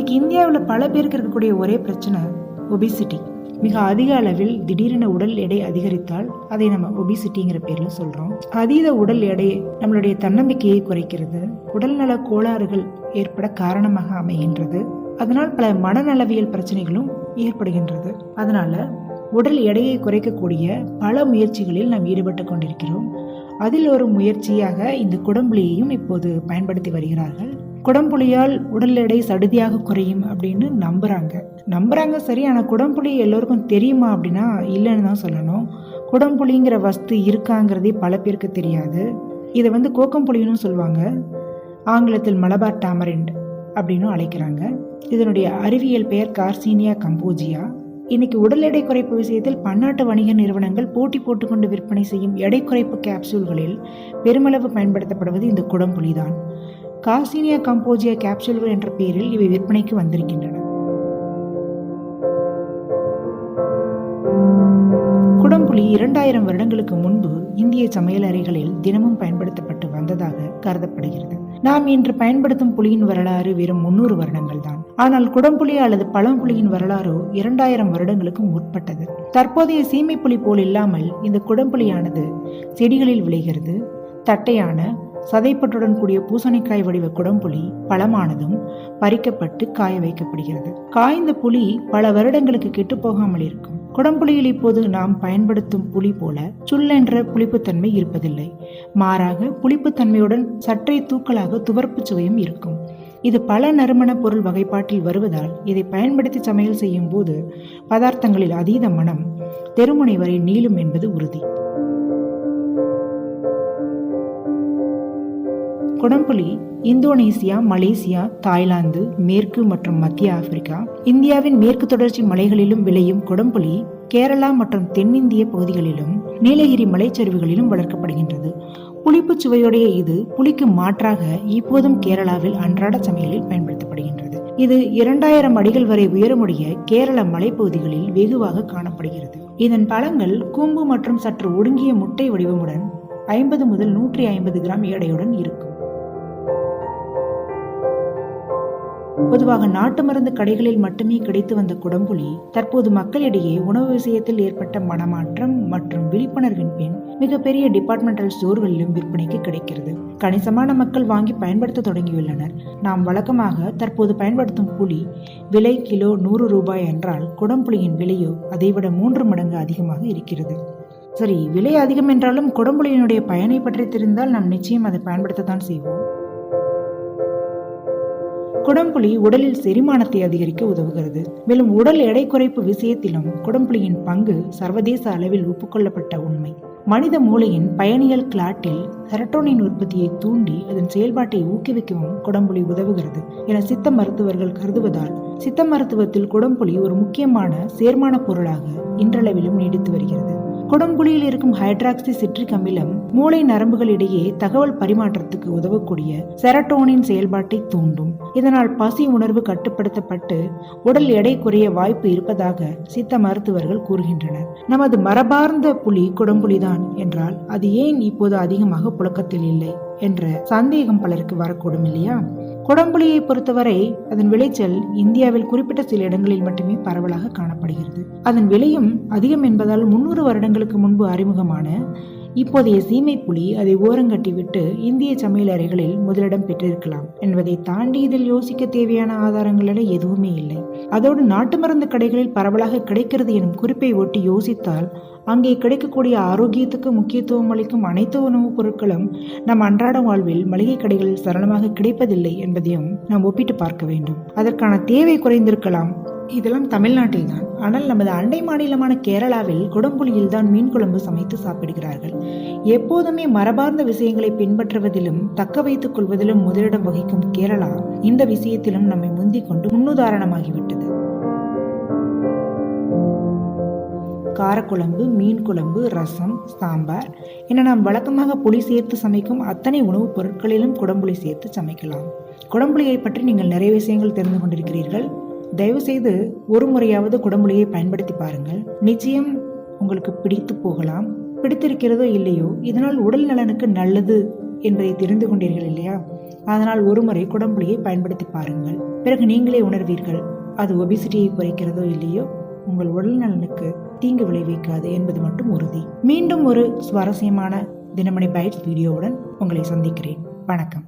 இன்னைக்கு இந்தியாவில் பல பேருக்கு இருக்கக்கூடிய ஒரே பிரச்சனை ஒபிசிட்டி. மிக அதிக அளவில் திடீரென உடல் எடை அதிகரித்தால் அதை நம்ம ஒபிசிட்டிங்கிற பேர்ல சொல்றோம். அதீத உடல் எடை நம்மளுடைய தன்னம்பிக்கையை குறைக்கிறது, உடல்நல கோளாறுகள் ஏற்பட காரணமாக அமைகின்றது. அதனால் பல மனநலவியல் பிரச்சனைகளும் ஏற்படுகின்றது. அதனால உடல் எடையை குறைக்கக்கூடிய பல முயற்சிகளில் நாம் ஈடுபட்டு கொண்டிருக்கிறோம். அதில் ஒரு முயற்சியாக இந்த குடம்புளியையும் இப்போது பயன்படுத்தி வருகிறார்கள். குடம்புளியால் உடல் எடை சடுதியாக குறையும் அப்படின்னு நம்புறாங்க சரி. ஆனால் குடம்புளி எல்லோருக்கும் தெரியுமா அப்படின்னா இல்லைன்னு தான் சொல்லணும். குடம்புளிங்கிற வஸ்து இருக்காங்கிறதே பல பேருக்கு தெரியாது. இதை கோக்கம்புளின்னு சொல்லுவாங்க. ஆங்கிலத்தில் மலபார் டாமரிண்ட் அப்படின்னு அழைக்கிறாங்க. இதனுடைய அறிவியல் பெயர் கார்சினியா கம்போஜியா. இன்னைக்கு உடல் எடை குறைப்பு விஷயத்தில் பன்னாட்டு வணிக நிறுவனங்கள் போட்டி போட்டுக்கொண்டு விற்பனை செய்யும் எடை குறைப்பு கேப்சூல்களில் பெருமளவு பயன்படுத்தப்படுவது இந்த குடம்புளி தான். கார்சினியா கம்போஜியா கேப்சூல்கள் என்ற பெயரில் இவை விற்பனைக்கு வந்திருக்கின்றன. குடம்புளி 2000 வருடங்களுக்கு முன்பு இந்திய சமையலறைகளில் தினமும் பயன்படுத்தப்பட்டு வந்ததாக கருதப்படுகிறது. நாம் இன்று பயன்படுத்தும் புளியின் வரலாறு வெறும் 300 வருடங்கள் தான். ஆனால் குடம்புளி அல்லது பழம்புளியின் வரலாறோ 2000 வருடங்களுக்கு முற்பட்டது. தற்போதைய சீமை புளி போல் இல்லாமல் இந்த குடம்புளியானது செடிகளில் விளைகிறது. தட்டையான சதைப்பற்றுடன் கூடிய பூசணிக்காய் வடிவ குடம்புளி பழமானதும் பறிக்கப்பட்டு காய வைக்கப்படுகிறது. காய்ந்த புளி பல வருடங்களுக்கு கெட்டு போகாமல் இருக்கும். குடம்புளியில் இப்போது நாம் பயன்படுத்தும் புளி போல சுள்ளென்ற புளிப்புத்தன்மை இருப்பதில்லை. மாறாக புளிப்புத்தன்மையுடன் சற்றே தூக்கலாக துவர்ப்பு சுவையும் இருக்கும். இது பல நறுமண பொருள் வகைப்பாட்டில் வருவதால் இதை பயன்படுத்தி சமையல் செய்யும் போது பதார்த்தங்களில் அதீத மனம் தெருமுனை வரை நீளும் என்பது உறுதி. குடம்புளி இந்தோனேசியா, மலேசியா, தாய்லாந்து, மேற்கு மற்றும் மத்திய ஆப்பிரிக்கா, இந்தியாவின் மேற்கு தொடர்ச்சி மலைகளிலும் விளையும் குடம்புளி கேரளா மற்றும் தென்னிந்திய பகுதிகளிலும் நீலகிரி மலைச்சரிவுகளிலும் வளர்க்கப்படுகின்றது. புளிப்பு சுவையுடைய இது புளிக்கு மாற்றாக இப்போதும் கேரளாவில் அன்றாட சமையலில் பயன்படுத்தப்படுகின்றது. இது 2000 அடிகள் வரை உயரமுடைய கேரள மலைப்பகுதிகளில் வெகுவாக காணப்படுகிறது. இதன் பழங்கள் கூம்பு மற்றும் சற்று ஒடுங்கிய முட்டை வடிவமுடன் 50 முதல் 150 கிராம் எடையுடன் இருக்கும். பொதுவாக நாட்டு மருந்து கடைகளில் மட்டுமே கிடைத்து வந்த குடம்புளி தற்போது மக்களிடையே உணவு விஷயத்தில் ஏற்பட்ட மனமாற்றம் மற்றும் விழிப்புணர்வின் பின் மிகப்பெரிய டிபார்ட்மெண்டல் ஸ்டோர்களிலும் விற்பனைக்கு கிடைக்கிறது. கணிசமான மக்கள் வாங்கி பயன்படுத்த தொடங்கியுள்ளனர். நாம் வழக்கமாக தற்போது பயன்படுத்தும் புளி விலை கிலோ 100 ரூபாய் என்றால் குடம்புளியின் விலையோ அதைவிட 3 மடங்கு அதிகமாக இருக்கிறது. சரி, விலை அதிகம் என்றாலும் குடம்புளியினுடைய பயனை பற்றி தெரிந்தால் நாம் நிச்சயம் அதை பயன்படுத்தத்தான் செய்வோம். குடம்புளி உடலில் செரிமானத்தை அதிகரிக்க உதவுகிறது. மேலும் உடல் எடை குறைப்பு விஷயத்திலும் குடம்புளியின் பங்கு சர்வதேச அளவில் ஒப்புக்கொள்ளப்பட்ட உண்மை. மனித மூளையின் பயணியல் கிளாட்டில் செரட்டோனின் உற்பத்தியை தூண்டி அதன் செயல்பாட்டை ஊக்குவிக்கவும் குடம்புளி உதவுகிறது என சித்த மருத்துவர்கள் கருதுவதால் சித்த மருத்துவத்தில் குடம்புளி ஒரு முக்கியமான சேர்மான பொருளாக இன்றளவிலும் நீடித்து வருகிறது. குடம்புளியில் இருக்கும் ஹைட்ராக்சி சிட்ரிக் அமிலம் மூளை நரம்புகளிடையே தகவல் பரிமாற்றத்துக்கு உதவக்கூடிய செரட்டோனின் செயல்பாட்டை தூண்டும். இதனால் பசி உணர்வு கட்டுப்படுத்தப்பட்டு உடல் எடை குறைய வாய்ப்பு இருப்பதாக சித்த மருத்துவர்கள் கூறுகின்றனர். நமது மரபார்ந்த புலி குடம்புலிதான் என்றால் அது ஏன் இப்போது அதிகமாக புழக்கத்தில் இல்லை என்ற சந்தேகம் பலருக்கு வரக்கூடும் இல்லையா? குடம்புளியை பொறுத்தவரை அதன் விளைச்சல் இந்தியாவில் குறிப்பிட்ட சில இடங்களில் மட்டுமே பரவலாக காணப்படுகிறது. அதன் விலையும் அதிகம் என்பதால் 300 வருடங்களுக்கு முன்பு அறிமுகமான இப்போதைய சீமை புலி அதை ஓரங்கட்டிவிட்டு இந்திய சமையல் அறைகளில் முதலிடம் பெற்றிருக்கலாம் என்பதை தாண்டி இதில் யோசிக்க தேவையான ஆதாரங்கள் எதுவுமே இல்லை. அதோடு நாட்டு மருந்து கடைகளில் பரவலாக கிடைக்கிறது எனும் குறிப்பை ஒட்டி யோசித்தால் அங்கே கிடைக்கக்கூடிய ஆரோக்கியத்துக்கு முக்கியத்துவம் அளிக்கும் அனைத்து உணவுப் பொருட்களும் நம் அன்றாட வாழ்வில் மளிகை கடைகளில் சரளமாக கிடைப்பதில்லை என்பதையும் நாம் ஒப்பிட்டு பார்க்க வேண்டும். அதற்கான தேவை குறைந்திருக்கலாம். இதெல்லாம் தமிழ்நாட்டில் தான். ஆனால் நமது அண்டை மாநிலமான கேரளாவில் குடம்புளியில் தான் மீன் குழம்பு சமைத்து சாப்பிடுகிறார்கள். எப்போதுமே மரபார்ந்த விஷயங்களை பின்பற்றுவதிலும் தக்க வைத்துக் கொள்வதிலும் முதலிடம் வகிக்கும் கேரளா இந்த விஷயத்திலும் நம்மை முந்திக் கொண்டு முன்னுதாரணமாகிவிட்டது. காரக்குழம்பு, மீன் குழம்பு, ரசம், சாம்பார் என நாம் வழக்கமாக புளி சேர்த்து சமைக்கும் அத்தனை உணவுப் பொருட்களிலும் குடம்புளி சேர்த்து சமைக்கலாம். குடம்புளியை பற்றி நீங்கள் நிறைய விஷயங்கள் தெரிந்து கொண்டிருக்கிறீர்கள். தயவு செய்து ஒரு முறையாவது குடம்புளியை பயன்படுத்தி பாருங்கள். நிச்சயம் உங்களுக்கு பிடித்து போகலாம். பிடித்திருக்கிறதோ இல்லையோ, இதனால் உடல் நலனுக்கு நல்லது என்பதை தெரிந்து கொண்டீர்கள் இல்லையா? அதனால் ஒருமுறை குடம்புளியை பயன்படுத்தி பாருங்கள். பிறகு நீங்களே உணர்வீர்கள், அது ஒபிசிட்டியை குறைக்கிறதோ இல்லையோ உங்கள் உடல் நலனுக்கு தீங்கு விளைவிக்காது என்பது மட்டும் உறுதி. மீண்டும் ஒரு சுவாரஸ்யமான தினமணி பைட்ஸ் வீடியோவுடன் உங்களை சந்திக்கிறேன். வணக்கம்.